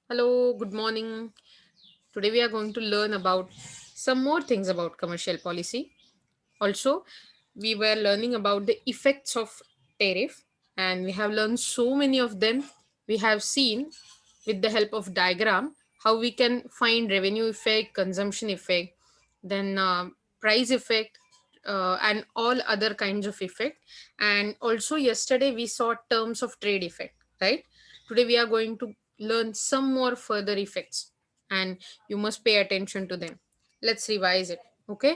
Hello, good morning. Today we are going to learn about some more things about commercial policy. Also, we were learning about the effects of tariff and we have learned so many of them. We have seen with the help of diagram how we can find revenue effect, consumption effect, then price effect, and all other kinds of effect. And also yesterday we saw terms of trade effect, right? Today we are going to learn some more further effects and you must pay attention to them. Let's revise it. Okay,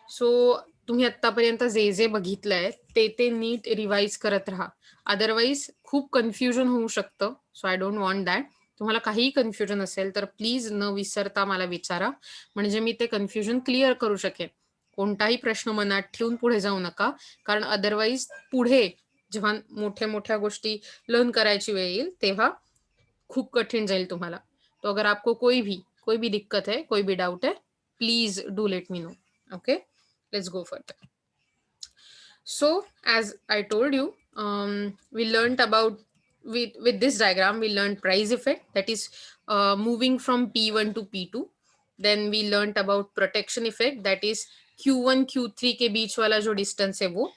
सो तुम्ही आतापर्यंत जे जे बघितलंय ते NEET revise करत राहा. Otherwise खूप confusion होऊ शकतं. सो I don't want that. तुम्हाला काहीही कन्फ्युजन असेल तर प्लीज न विसरता मला विचारा, म्हणजे मी ते कन्फ्युजन क्लिअर करू शकेन. कोणताही प्रश्न मनात ठेवून पुढे जाऊ नका, कारण अदरवाईज पुढे जेव्हा मोठ्या मोठ्या गोष्टी लर्न करायची वेळ येईल तेव्हा खूप कठीण जाईल तुम्हाला. तो अगर आपको कोई भी दिक्कत है, कोई भी डाउट है, please do let me know. Okay, let's go further. So, as I told you, we learned about with this diagram, we learned price effect, that is moving from P1 to P2. Then we learned about protection effect, that is Q1 Q3 के बीच वाला जो distance है वो.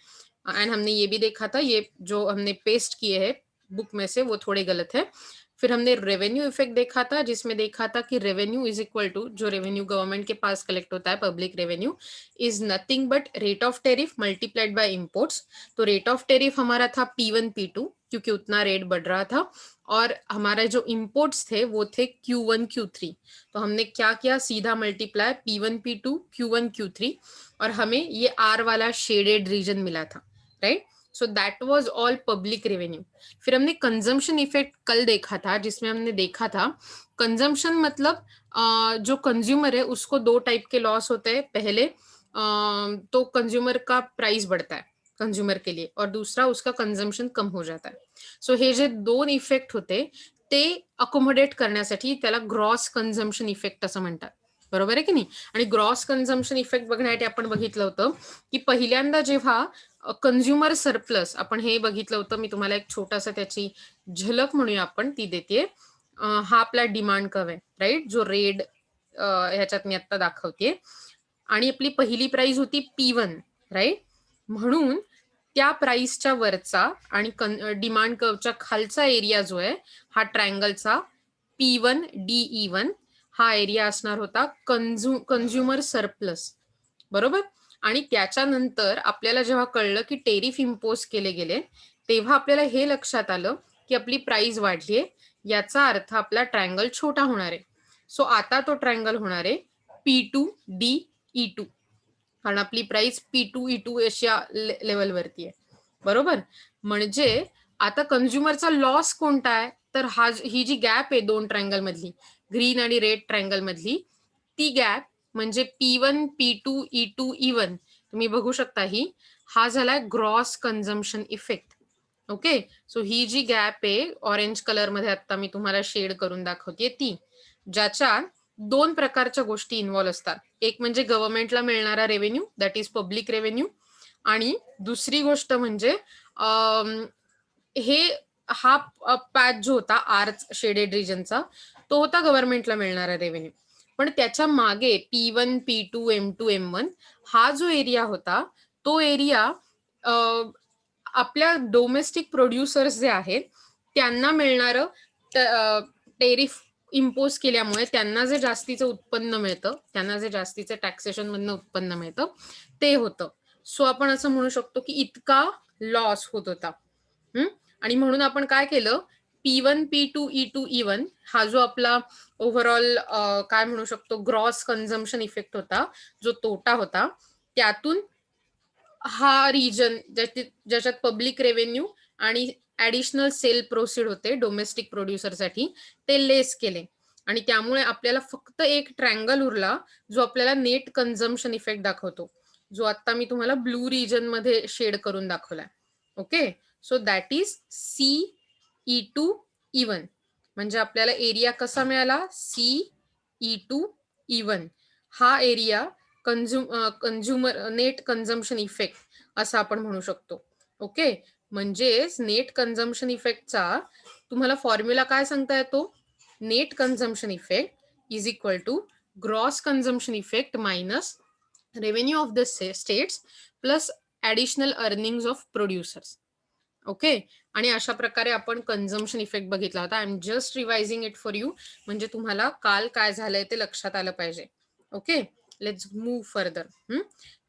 And हमने ये भी देखा था, ये जो हमने पेस्ट किए हैं बुक में से वो थोड़े गलत है. फिर हमने रेवेन्यू इफेक्ट देखा था, जिसमें देखा था कि रेवेन्यू इज इक्वल टू जो रेवेन्यू गवर्नमेंट के पास कलेक्ट होता है, public revenue, is nothing but rate of tariff multiplied by imports. तो रेट ऑफ टेरिफ हमारा था P1 P2, क्योंकि उतना रेट बढ़ रहा था, और हमारे जो इम्पोर्ट्स थे वो थे Q1 Q3. तो हमने क्या किया, सीधा multiply P1 P2 Q1 Q3, और हमें ये R वाला शेडेड रीजन मिला था, right. So that was all public revenue. फिर हमने कंजम्पशन इफेक्ट कल देखा था, जिसमें हमने देखा था कंजम्पशन मतलब जो कंज्यूमर है उसको दो टाइप के लॉस होते हैं. पहले तो कंज्यूमर का प्राइस बढ़ता है कंज्यूमर के लिए, और दूसरा उसका कंजम्पशन कम हो जाता है. सो हे जे दोन इफेक्ट होते ते अकोमोडेट करण्यासाठी त्याला ग्रॉस कंझम्पशन इफेक्ट असं म्हणतात. बरोबर आहे की नाही. आणि ग्रॉस कंझम्पशन इफेक्ट बघण्यासाठी आपण बघितलं होतं की पहिल्यांदा जेव्हा कंझ्युमर सरप्लस आपण हे बघितलं होतं, मी तुम्हाला एक छोटासा त्याची झलक म्हणूया आपण, ती देते. हा आपला डिमांड कर्व आहे, राईट, जो रेड ह्याच्यात मी आता दाखवते. आणि आपली पहिली प्राइस होती P1, राईट. म्हणून त्या प्राइसच्या वरचा आणि डिमांड कर्वच्या खालचा एरिया जो आहे हा ट्रायंगलचा P1 DE1 हा एरिया असणार होता कंझ्युमर सरप्लस, बरोबर. आणि त्याच्यानंतर आपल्याला जेव्हा कळलं की टेरिफ इम्पोज केले गेले, तेव्हा आपल्याला हे लक्षात आलं की आपली प्राइस वाढलीये, याचा अर्थ आपला ट्रायंगल छोटा होणार आहे. सो आता तो ट्रायंगल होणार आहे P2DE2, कारण आपली प्राइस P2E2 अशा लेवलवरती आहे, बरोबर. म्हणजे आता कंझ्युमरचा लॉस कोणता आहे, तर ही जी गॅप आहे दोन ट्रायंगल मधली, ग्रीन आणि रेड ट्रायंगल मधली, ती गॅप म्हणजे P1 P2 E2 E1, तुम्ही बघू शकता ही, हा झालाय ग्रॉस कंझम्पशन इफेक्ट. ओके. सो ही जी गॅप आहे ऑरेंज कलर मध्ये आता मी तुम्हाला शेड करून दाखवते, ती ज्याच्यात दोन प्रकारच्या गोष्टी इन्व्हॉल्व असतात. एक म्हणजे गव्हर्नमेंटला मिळणारा revenue, that is public revenue, आणि दुसरी गोष्ट म्हणजे हे हा पॅच जो होता आर्च शेडेड रिजनचा, तो होता गव्हर्नमेंटला मिळणारा रेव्हेन्यू. पण त्याच्या मागे P1 P2 M2 M1 हा जो एरिया होता, तो एरिया आपल्या डोमेस्टिक प्रोड्युसर्स जे आहेत त्यांना मिळणारं टेरिफ इम्पोज केल्यामुळे त्यांना जे जास्तीचं उत्पन्न मिळतं, त्यांना जे जास्तीचं टॅक्सेशन मधनं उत्पन्न मिळतं ते होतं. सो आपण असं म्हणू शकतो की इतका लॉस होत होता. आणि म्हणून आपण काय केलं, P1 P2 E2 E1 हा जो आपला ओव्हरऑल काय म्हणू शकतो ग्रॉस कन्झम्पशन इफेक्ट होता, जो तोटा होता, त्यातून हा रिजन ज्याच्यात पब्लिक रेव्हेन्यू आणि ऍडिशनल सेल प्रोसीड होते डोमेस्टिक प्रोड्युसरसाठी, ते लेस केले. आणि त्यामुळे आपल्याला फक्त एक ट्रायंगल उरला जो आपल्याला नेट कन्झम्पशन इफेक्ट दाखवतो, जो आता मी तुम्हाला ब्लू रिजन मध्ये शेड करून दाखवलाय. Okay. So that is CE2E1. म्हणजे आपल्याला एरिया कसा मिळाला, CE2E1. हा area consumer net consumption effect असं आपण म्हणू शकतो. ओके. म्हणजेच नेट कन्झम्पशन इफेक्टचा तुम्हाला फॉर्म्युला काय सांगता येतो, net consumption effect is equal to gross consumption effect minus revenue of the states plus additional earnings of producers. Okay. आणि अशा प्रकारे आपण कंझम्पशन इफेक्ट बघितला होता. I am just revising it for you, म्हणजे तुम्हाला काल काय झालंय ते लक्षात आलं पाहिजे. Okay, let's move further.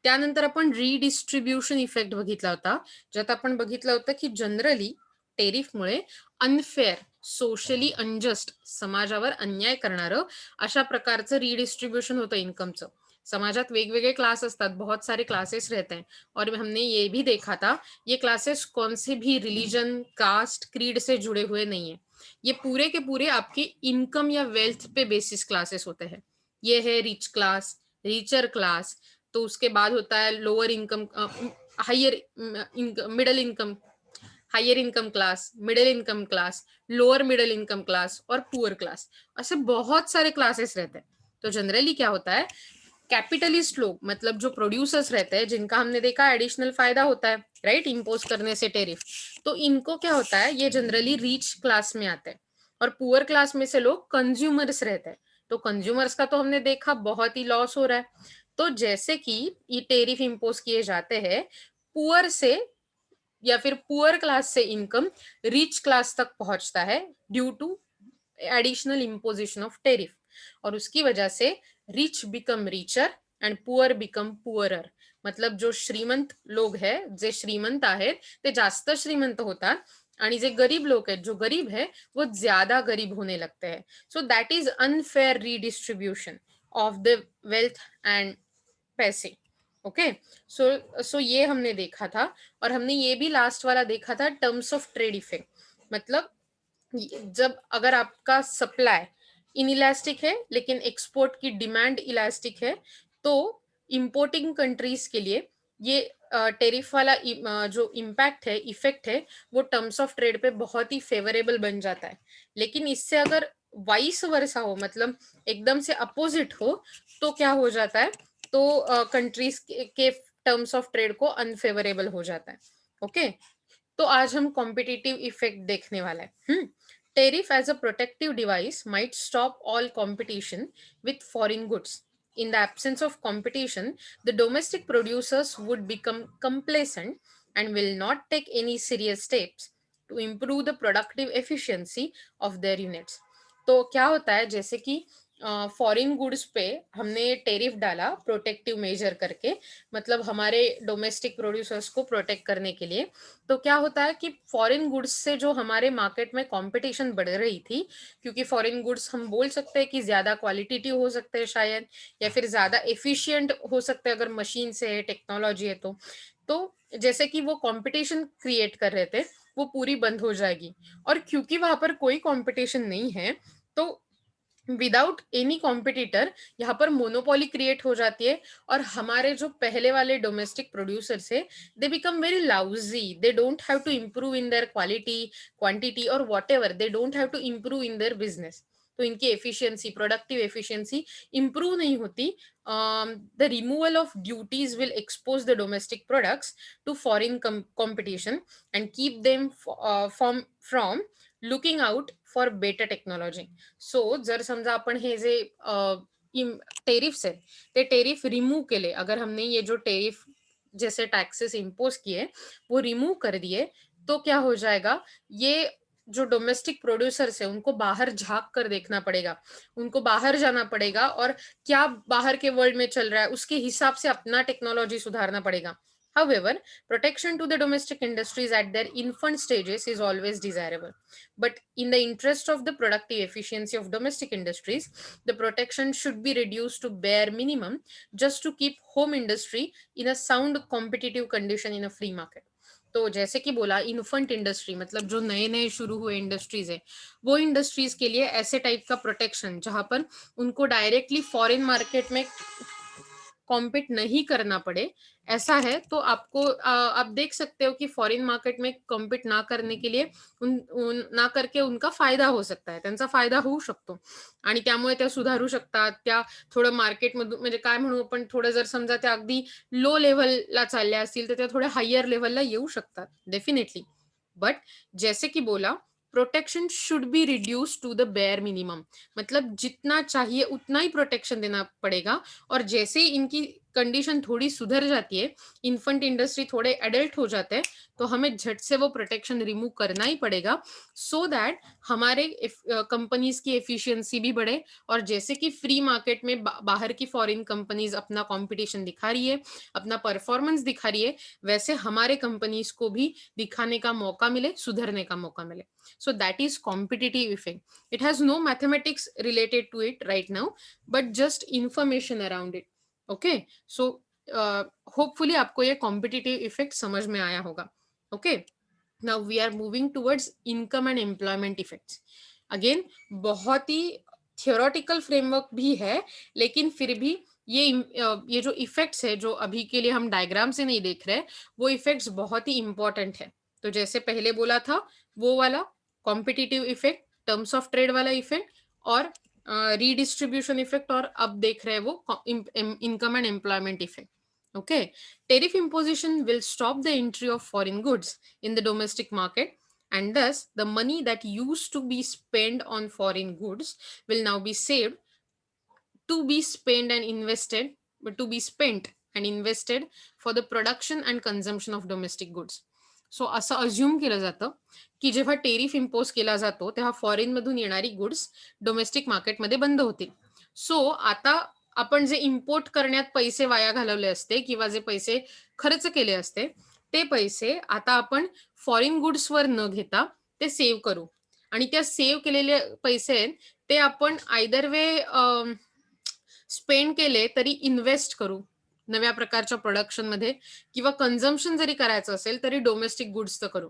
त्यानंतर आपण रिडिस्ट्रीब्युशन इफेक्ट बघितला होता, ज्यात आपण बघितलं होतं की जनरली टेरिफमुळे अनफेअर, सोशली अनजस्ट, समाजावर अन्याय करणारं अशा प्रकारचं रिडिस्ट्रीब्युशन होतं इन्कमचं. समाजात वेगवेगळे क्लास असतात, बहुत सारे क्लासेस रहते हैं, और हमने ये भी देखा था ये क्लासेस कौन से भी रिलीजन, कास्ट, क्रीड से जुड़े हुए नहीं है. ये पूरे के पूरे आपके इनकम या वेल्थ पे बेसिस क्लासेस होते हैं. ये है रिच क्लास, रिचर क्लास, तो उसके बाद होता है lower income, higher middle income, higher income class, middle income class, lower middle income class और पुअर क्लास. ऐसे बहुत सारे क्लासेस रहते हैं. तो जनरली क्या होता है, कैपिटलिस्ट लोग, मतलब जो प्रोड्यूसर्स रहते हैं, जिनका हमने देखा एडिशनल फायदा होता है राइट इंपोज करने से टेरिफ, तो इनको क्या होता है, ये जनरली रिच क्लास में आते हैं, और पुअर क्लास में से लोग कंज्यूमर्स रहते हैं. तो कंज्यूमर्स का तो हमने देखा बहुत ही लॉस हो रहा है. तो जैसे कि ये टेरिफ इंपोज किए जाते हैं, पुअर से या फिर पुअर क्लास से इनकम रिच क्लास तक पहुंचता है due to additional imposition of tariff, और उसकी वजह से rich become richer and poor become poorer. मतलब जो श्रीमंत लोग है, जे श्रीमंत आहेत ते जास्त श्रीमंत होतात, आणि जे गरीब लोग आहेत, जो गरीब है वो ज्यादा गरीब होने लगते हैं. सो that is unfair redistribution of the wealth and पैसे. ओके, सो ये हमने देखा था, और हमने ये भी लास्ट वाला देखा था, टर्म्स ऑफ ट्रेड इफेक्ट. मतलब जब अगर आपका सप्लाई इनइलास्टिक है लेकिन एक्सपोर्ट की डिमांड इलास्टिक है, तो इंपोर्टिंग कंट्रीज के लिए ये टेरिफ वाला जो इम्पैक्ट है, इफेक्ट है, वो टर्म्स ऑफ ट्रेड पे बहुत ही फेवरेबल बन जाता है. लेकिन इससे अगर वाइस वर्सा हो, मतलब एकदम से अपोजिट हो, तो क्या हो जाता है, तो कंट्रीज के टर्म्स ऑफ ट्रेड को अनफेवरेबल हो जाता है. ओके, तो आज हम कॉम्पिटिटिव इफेक्ट देखने वाला है. Tariff as a protective device might stop all competition with foreign goods. In the absence of competition, the domestic producers would become complacent and will not take any serious steps to improve the productive efficiency of their units. तो क्या होता है, जैसे कि foreign goods पे हमने tariff डाला protective major करके, मतलब हमारे डोमेस्टिक प्रोड्यूसर्स को प्रोटेक्ट करने के लिए. तो क्या होता है कि फॉरेन गुड्स से जो हमारे मार्केट में कंपटीशन बढ़ रही थी, क्योंकि फॉरेन गुड्स हम बोल सकते हैं कि ज्यादा क्वालिटेटिव हो सकते हैं शायद, या फिर ज्यादा एफिशिएंट हो सकते हैं अगर मशीन से है, टेक्नोलॉजी है तो जैसे कि वो कंपटीशन क्रिएट कर रहे थे, वो पूरी बंद हो जाएगी. और क्योंकि वहां पर कोई कंपटीशन नहीं है, तो विदाउट एनी कॉम्पिटिटर यहाँ पर मोनोपोली क्रिएट हो जाती है, और हमारे जो पहले वाले डोमेस्टिक प्रोड्यूसर्स है, they become very lousy. They don't have to improve in their quality, quantity और whatever. They don't have to improve in their business. तो इनकी एफिशिएंसी, प्रोडक्टिव एफिशिएंसी इंप्रूव नहीं होती. The removal of duties will expose the domestic products to foreign competition and keep them from looking out for better technology. सो जर समजा आपण हे जे tariffs आहेत, ते tariff remove केले, अगर हमने ये जो टेरिफ जैसे टैक्सेस इम्पोज किए वो रिमूव कर दिए, तो क्या हो जाएगा, ये जो डोमेस्टिक प्रोड्यूसर्स है उनको बाहर झांक कर देखना पड़ेगा, उनको बाहर जाना पड़ेगा, और क्या बाहर के वर्ल्ड में चल रहा है उसके हिसाब से अपना टेक्नोलॉजी सुधारना पड़ेगा. However, protection to the domestic industries at their infant stages is always desirable. But in the interest of the productive efficiency of domestic industries, the protection should be reduced to bare minimum just to keep home industry in a sound competitive condition in a free market. तो जैसे कि बोला, infant industry मतलब जो नए नए शुरू हुए इंडस्ट्रीज है, वो इंडस्ट्रीज के लिए ऐसे टाइप का प्रोटेक्शन जहां पर उनको डायरेक्टली फॉरेन मार्केट में कॉम्पिट नहीं करना पड़े, ऐसा है. तो आपको आप देख सकते हो की फॉरेन मार्केट में कॉम्पिट ना करने के लिए ना करके उनका फायदा हो सकता है, त्यांचा फायदा होऊ शकतो, आणि त्यामुळे त्या सुधारू शकतात. त्या थोडं मार्केटमधून, म्हणजे काय म्हणू आपण, थोडं जर समजा त्या अगदी लो लेव्हलला चालल्या असतील, तर त्या थोड्या हायर लेव्हलला येऊ शकतात डेफिनेटली. बट जैसे की बोला, protection should be reduce to the bare minimum, मतलब जितना चाहिए उतना ही प्रोटेक्शन देना पड़ेगा। और जैसे ही इनकी कंडीशन थोड़ी सुधर जाती है, इन्फेंट इंडस्ट्री थोड़े एडल्ट हो जाते हैं, तो हमें झट से वो प्रोटेक्शन रिमूव करना ही पड़ेगा, सो दैट हमारे कंपनीज की एफिशिएंसी भी बढ़े। और जैसे कि फ्री मार्केट में बाहर की फॉरेन कंपनीज अपना कंपटीशन दिखा रही है, अपना परफॉर्मेंस दिखा रही है, वैसे हमारे कंपनीज को भी दिखाने का मौका मिले, सुधरने का मौका मिले। So that is competitive effect. It has no mathematics related to it right now, but just information around it. Okay, so hopefully आपको ये कॉम्पिटिटिव इफेक्ट समझ में आया होगा. Okay, now we are moving towards income and employment effects. Again बहुत ही theoretical framework भी है, लेकिन फिर भी ये जो इफेक्ट्स है, जो अभी के लिए हम डायग्राम से नहीं देख रहे, वो इफेक्ट्स बहुत ही इंपॉर्टेंट है. तो जैसे पहले बोला था, वो वाला competitive effect, terms of trade वाला इफेक्ट, और रीडिस्ट्रीब्यूशन इफेक्ट, और अब देख रहे हैं वो income and employment effect. Okay, tariff imposition will stop the entry of foreign goods in the domestic market, and thus the money that used to be spent on foreign goods will now be saved to be spent and invested to be spent and invested for the production and consumption of domestic goods. सो असं assume केलं जातं की जेव्हा tariff impose केला जातो तेव्हा foreign मधून येणारी गुड्स डोमेस्टिक मार्केटमध्ये बंद होतील. सो आता आपण जे इम्पोर्ट करण्यात पैसे वाया घालवले असते किंवा जे पैसे खर्च केले असते, ते पैसे आता आपण फॉरेन गुड्सवर न घेता ते सेव्ह करू. आणि त्या सेव्ह केलेले पैसे ते आपण आयदर वे स्पेंड केले तरी इन्व्हेस्ट करू नव्या प्रकारच्या प्रोडक्शन मध्ये, किंवा कंजम्पशन जरी करायचं असेल तरी डोमेस्टिक गुड्सचं करू.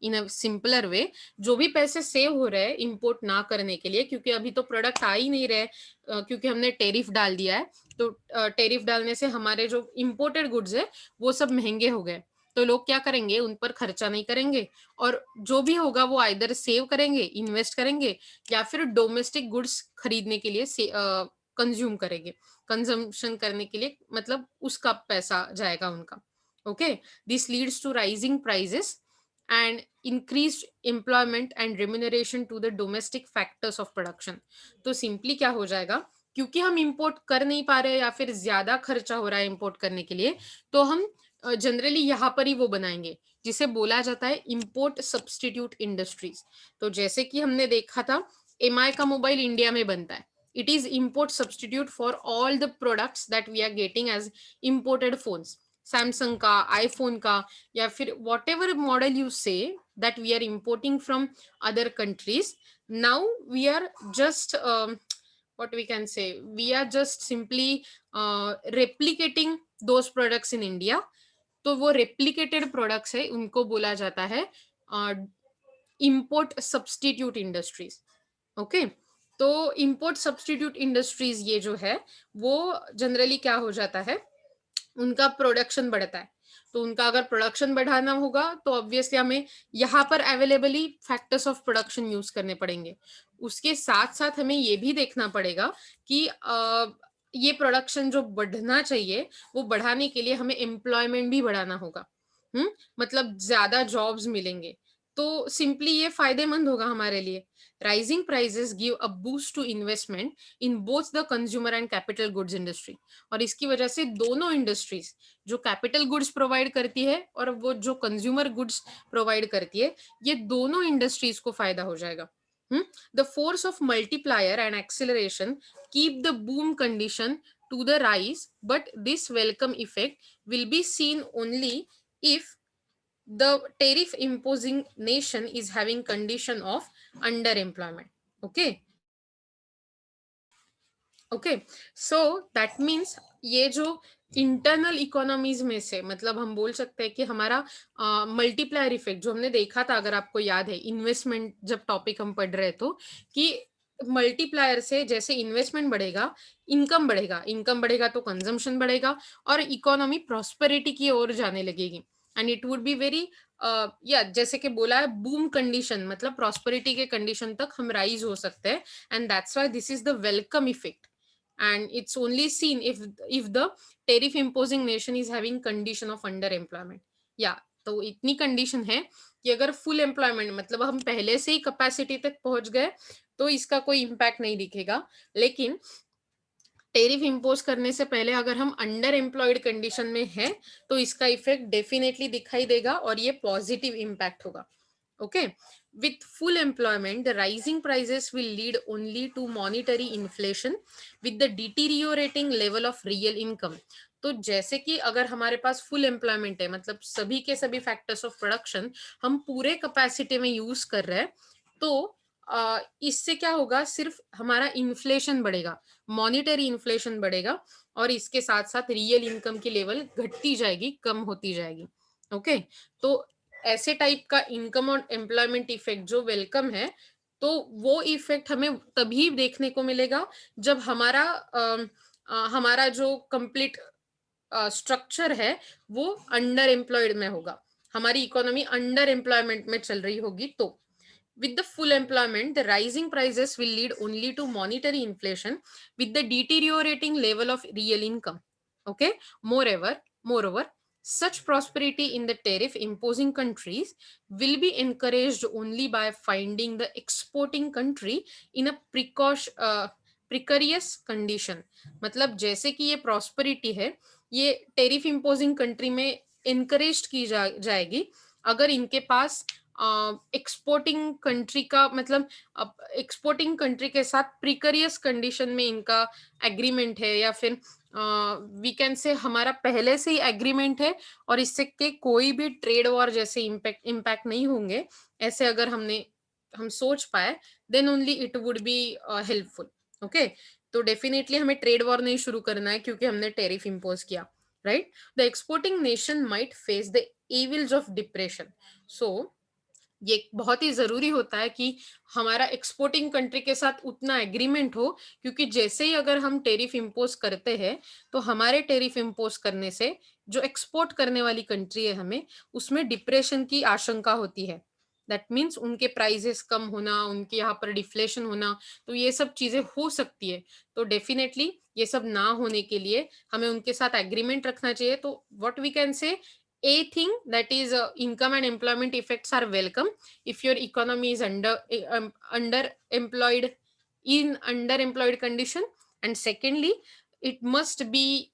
इन अ सिंपलर वे, जो भी पैसे सेव हो रहे हैं इंपोर्ट ना करने के लिए, क्योंकि अभी तो प्रोडक्ट आ ही नहीं रहे, क्योंकि हमने टेरिफ डाल दिया है, तो टेरिफ डालने से हमारे जो इंपोर्टेड गुड्स है वो सब महंगे हो गए. तो लोग क्या करेंगे, उन पर खर्चा नहीं करेंगे, और जो भी होगा वो आइदर सेव करेंगे, इन्वेस्ट करेंगे, या फिर डोमेस्टिक गुड्स खरीदने के लिए कंज्यूम करेंगे. कंजम्पशन करने के लिए मतलब उसका पैसा जाएगा उनका. Okay, this leads to rising prices and increased employment and remuneration to the domestic factors of production. तो सिंपली क्या हो जाएगा, क्योंकि हम इंपोर्ट कर नहीं पा रहे या फिर ज्यादा खर्चा हो रहा है इंपोर्ट करने के लिए, तो हम जनरली यहाँ पर ही वो बनाएंगे जिसे बोला जाता है इंपोर्ट सब्सटीट्यूट इंडस्ट्रीज. तो जैसे कि हमने देखा था, एमआई का मोबाइल इंडिया में बनता है. It is import substitute for all the products that we are getting as imported phones. Samsung का, आईफोन का, या फिर whatever model you say that we are importing from other countries, now we are just what we can say, we are just simply replicating those products in India. तो वो replicated products है, उनको बोला जाता है import substitute industries. Okay, तो import substitute industries ये जो है वो जनरली क्या हो जाता है, उनका प्रोडक्शन बढ़ता है. तो उनका अगर प्रोडक्शन बढ़ाना होगा तो ऑब्वियसली हमें यहाँ पर अवेलेबली फैक्टर्स ऑफ प्रोडक्शन यूज करने पड़ेंगे. उसके साथ साथ हमें ये भी देखना पड़ेगा कि ये प्रोडक्शन जो बढ़ना चाहिए वो बढ़ाने के लिए हमें एम्प्लॉयमेंट भी बढ़ाना होगा. मतलब ज्यादा जॉब्स मिलेंगे, तो सिंपली ये फायदेमंद होगा हमारे लिए. Rising prices give a boost to investment in both the consumer and capital goods industry. और इसकी वजह से दोनों इंडस्ट्रीज, जो कैपिटल गुड्स प्रोवाइड करती है और वो जो कंज्यूमर गुड्स प्रोवाइड करती है, ये दोनों इंडस्ट्रीज को फायदा हो जाएगा. The force of multiplier and acceleration keep the boom condition to the rise, but this welcome effect will be seen only if the tariff imposing nation is having condition of underemployment. Okay, okay, so that means ये जो internal economies में से, मतलब हम बोल सकते हैं कि हमारा मल्टीप्लायर इफेक्ट जो हमने देखा था, अगर आपको याद है इन्वेस्टमेंट जब टॉपिक हम पढ़ रहे तो, कि मल्टीप्लायर से जैसे इन्वेस्टमेंट बढ़ेगा, इनकम बढ़ेगा, इनकम बढ़ेगा तो कंजम्पशन बढ़ेगा और इकोनॉमी प्रॉस्पेरिटी की ओर जाने लगेगी. And it would be very या जैसे कि बोला है बूम कंडीशन, मतलब प्रॉस्पेरिटी के कंडीशन तक हम राइज हो सकते हैं. And that's why this is the welcome effect, and it's only seen if the tariff imposing nation is having condition of underemployment. Yeah, तो इतनी कंडीशन है कि अगर फुल एम्प्लॉयमेंट मतलब हम पहले से ही कैपेसिटी तक पहुंच गए तो इसका कोई इम्पैक्ट नहीं दिखेगा। लेकिन टेरिफ इम्पोज करने से पहले अगर हम अंडर एम्प्लॉयड कंडीशन में है तो इसका इफेक्ट डेफिनेटली दिखाई देगा और ये पॉजिटिव इम्पैक्ट होगा। Okay, with full employment the rising prices will lead only to monetary inflation with the deteriorating level of real income। तो जैसे कि अगर हमारे पास फुल एम्प्लॉयमेंट है मतलब सभी के सभी फैक्टर्स ऑफ प्रोडक्शन हम पूरे कैपेसिटी में यूज कर रहे हैं, तो इससे क्या होगा, सिर्फ हमारा इन्फ्लेशन बढ़ेगा, मॉनिटरी इन्फ्लेशन बढ़ेगा और इसके साथ साथ रियल इनकम की लेवल घटती जाएगी, कम होती जाएगी। ओके, तो ऐसे टाइप का इनकम और एम्प्लॉयमेंट इफेक्ट जो वेलकम है, तो वो इफेक्ट हमें तभी देखने को मिलेगा जब हमारा जो कंप्लीट स्ट्रक्चर है वो अंडर एम्प्लॉयड में होगा, हमारी इकोनॉमी अंडर एम्प्लॉयमेंट में चल रही होगी। तो with the full employment, the rising prices will lead only to monetary inflation with the deteriorating level of real income. Okay. Moreover, such prosperity in the tariff imposing countries will be encouraged only by finding the exporting country in a precarious condition। मतलब जैसे कि ये prosperity है ये tariff imposing country में encouraged की जाएगी अगर इनके पास एक्सपोर्टिंग कंट्री का मतलब एक्सपोर्टिंग कंट्री के साथ प्रिकरियस कंडीशन में इनका एग्रीमेंट है या फिर वी कैन से हमारा पहले से ही एग्रीमेंट है और इससे के कोई भी ट्रेड वॉर जैसे इम्पैक्ट नहीं होंगे, ऐसे अगर हम सोच पाए then only it would be helpful. Okay, तो डेफिनेटली हमें ट्रेड वॉर नहीं शुरू करना है क्योंकि हमने टेरिफ इम्पोज किया, right. The exporting nation might face the evils of depression. So ये बहुत ही जरूरी होता है कि हमारा एक्सपोर्टिंग कंट्री के साथ उतना एग्रीमेंट हो, क्योंकि जैसे ही अगर हम टेरिफ इम्पोज करते हैं तो हमारे टेरिफ इम्पोज करने से जो एक्सपोर्ट करने वाली कंट्री है हमें उसमें डिप्रेशन की आशंका होती है। दैट मीन्स उनके प्राइजेस कम होना, उनके यहाँ पर डिफ्लेशन होना, तो ये सब चीजें हो सकती है। तो डेफिनेटली ये सब ना होने के लिए हमें उनके साथ एग्रीमेंट रखना चाहिए। तो what we can say, a thing that is income and employment effects are welcome if your economy is underemployed, in underemployed condition, and secondly it must be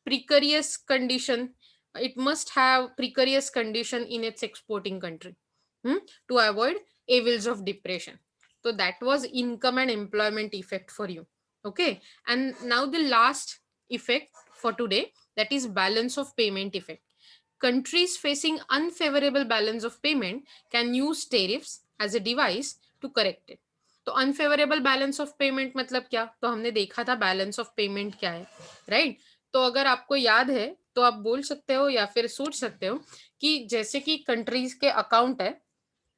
precarious condition, it must have precarious condition in its exporting country, to avoid evils of depression. So that was income and employment effect for you. Okay, and now the last effect for today, that is balance of payment effect। Countries facing unfavorable balance of payment can use tariffs as a device to correct it। तो unfavourable balance of payment मतलब क्या, तो हमने देखा था balance of payment क्या है, right. तो अगर आपको याद है तो आप बोल सकते हो या फिर सोच सकते हो कि जैसे कि कंट्रीज के अकाउंट है,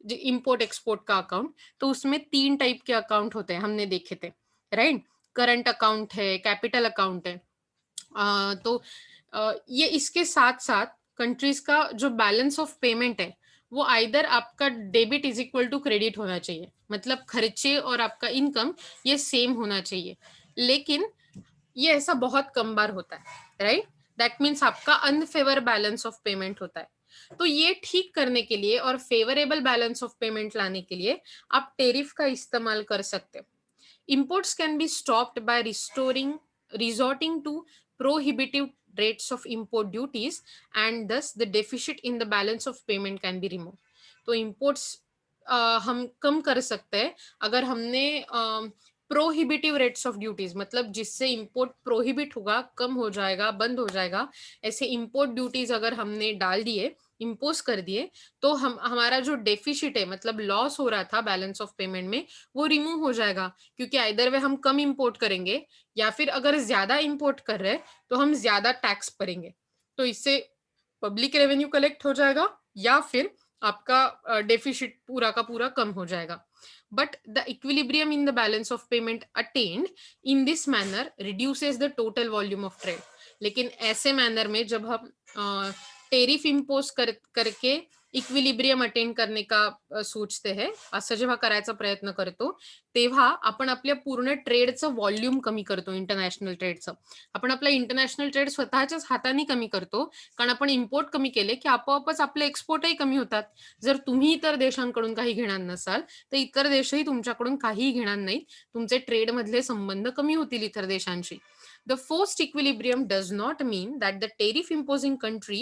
जो इंपोर्ट एक्सपोर्ट का अकाउंट, तो उसमें 3 टाइप के अकाउंट होते हैं, हमने देखे थे, राइट। करंट अकाउंट है, कैपिटल अकाउंट है। तो ये इसके साथ साथ कंट्रीज का जो बैलेंस ऑफ पेमेंट है वो आइदर आपका debit is equal to credit होना चाहिए, मतलब खर्चे और आपका इनकम ये सेम होना चाहिए। लेकिन ये ऐसा बहुत कम बार होता है, राइट। दैट मीन्स आपका अनफेवर बैलेंस ऑफ पेमेंट होता है। तो ये ठीक करने के लिए और फेवरेबल बैलेंस ऑफ पेमेंट लाने के लिए आप टेरिफ का इस्तेमाल कर सकते हो। Imports can be stopped by resorting to prohibitive rates of import duties, and thus the deficit in the balance of payment can be removed। तो imports हम कम कर सकते हैं अगर हमने प्रोहिबिटिव रेट्स ऑफ ड्यूटीज, मतलब जिससे इंपोर्ट प्रोहिबिट होगा, कम हो जाएगा, बंद हो जाएगा, ऐसे इंपोर्ट ड्यूटीज अगर हमने डाल दिए, इम्पोज कर दिए, तो हमारा जो डेफिसिट है मतलब लॉस हो रहा था बैलेंस ऑफ पेमेंट में वो रिमूव हो जाएगा। क्योंकि आइदर वे हम कम इंपोर्ट करेंगे या फिर अगर ज्यादा इंपोर्ट कर रहे हैं तो हम ज्यादा टैक्स भरेंगे, तो इससे पब्लिक रेवेन्यू कलेक्ट हो जाएगा या फिर आपका डेफिसिट पूरा का पूरा कम हो जाएगा। But the equilibrium in the balance of payment attend in this manner reduces the total volume of trade. लेकिन ऐसे मैनर में जब हम टेरिफ इम्पोज करके इक्विलिब्रियम अटेंड करने का सोचते हैं, असं जेव्हा करायचा प्रयत्न करतो, तेव्हा आपण आपल्या पूर्ण ट्रेडचं व्हॉल्यूम कमी करतो इंटरनॅशनल ट्रेडचं. आपण आपला इंटरनॅशनल ट्रेड स्वतःच्याच हाताने कमी करतो. कारण आपण इम्पोर्ट कमी केले, की आपोआपच आपले एक्सपोर्टही कमी होतात. जर तुम्ही इतर देशांकडून काही घेणार नसाल, तर इतर देशही तुमच्याकडून काहीही घेणार नाहीत. तुमचे ट्रेडमधले संबंध कमी होतील इतर देशांशी. The forced equilibrium does not mean that the tariff imposing country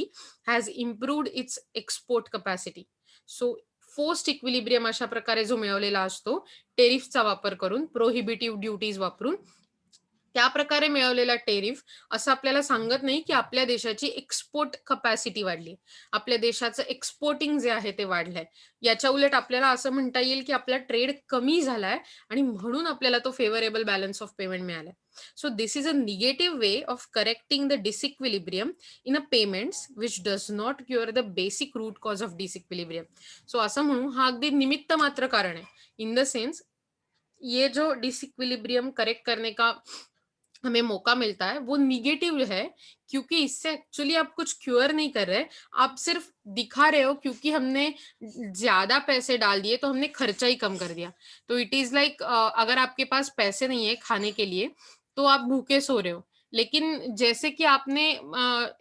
has improved its export capacity. So forced equilibrium अशा प्रकारे जो मिळवलेला असतो, टेरिफचा वापर करून, प्रोहिबिटिव्ह ड्युटीज वापरून, त्या प्रकारे मिळवलेला टेरिफ असं आपल्याला सांगत नाही, की आपल्या देशाची एक्सपोर्ट कपॅसिटी वाढली. आपल्या देशाचं एक्सपोर्टिंग जे आहे ते वाढलंय. याच्या उलट आपल्याला असं म्हणता येईल, की आपला ट्रेड कमी झालाय आणि म्हणून आपल्याला तो फेव्हरेबल बॅलन्स ऑफ पेमेंट मिळालाय. So this is a negative way of correcting the disequilibrium in a payments which does not cure the basic root cause of disequilibrium. So असं म्हणू हा अगदी निमित्त मात्र कारण आहे. इन द सेन्स ये जो डिसइक्विलिब्रियम करेक्ट करने का हमें मौका मिलता है वो निगेटिव है, क्योंकि इससे एक्चुअली आप कुछ क्योर नहीं कर रहे, आप सिर्फ दिखा रहे हो क्योंकि हमने ज्यादा पैसे डाल दिए तो हमने खर्चा ही कम कर दिया। तो इट इज लाइक अगर आपके पास पैसे नहीं है खाने के लिए तो आप भूखे सो रहे हो, लेकिन जैसे कि आपने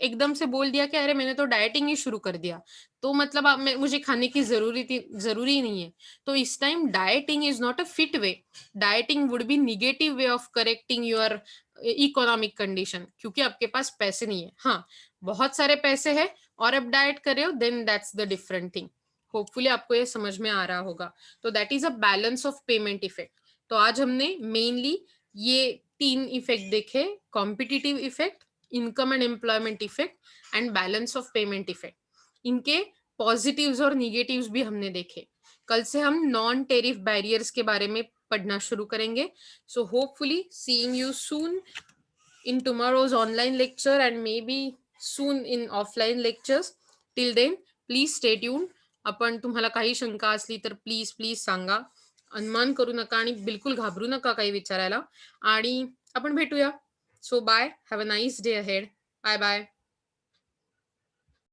एकदम से बोल दिया कि अरे मैंने तो डाइटिंग ही शुरू कर दिया, तो मतलब मुझे खाने की जरूरी नहीं है। तो इस time dieting is not a fit way, dieting would be negative way of correcting your economic condition, क्योंकि आपके पास पैसे नहीं है। हाँ, बहुत सारे पैसे हैं और आप डाइट कर रहे हो, then that's the different thing. Hopefully आपको ये समझ में आ रहा होगा। तो that is a balance of payment effect. तो आज हमने मेनली ये 3 इफेक्ट देखे, competitive effect, income and employment effect and balance of payment effect. इनके पॉजिटिव्स और निगेटिव्स भी हमने देखे। कल से हम नॉन टेरिफ बैरियर्स के बारे में पढ़ना शुरू करेंगे। So hopefully seeing you soon in tomorrow's online lecture and maybe soon in offline lectures. Till then, please stay tuned. आपण तुम्हाला काही शंका असली तर प्लीज प्लीज सांगा. अनुमान करू नका आणि बिलकुल घाबरू नका काही विचारायला. आणि आपण भेटूया. So bye. Have a nice day ahead. Bye bye.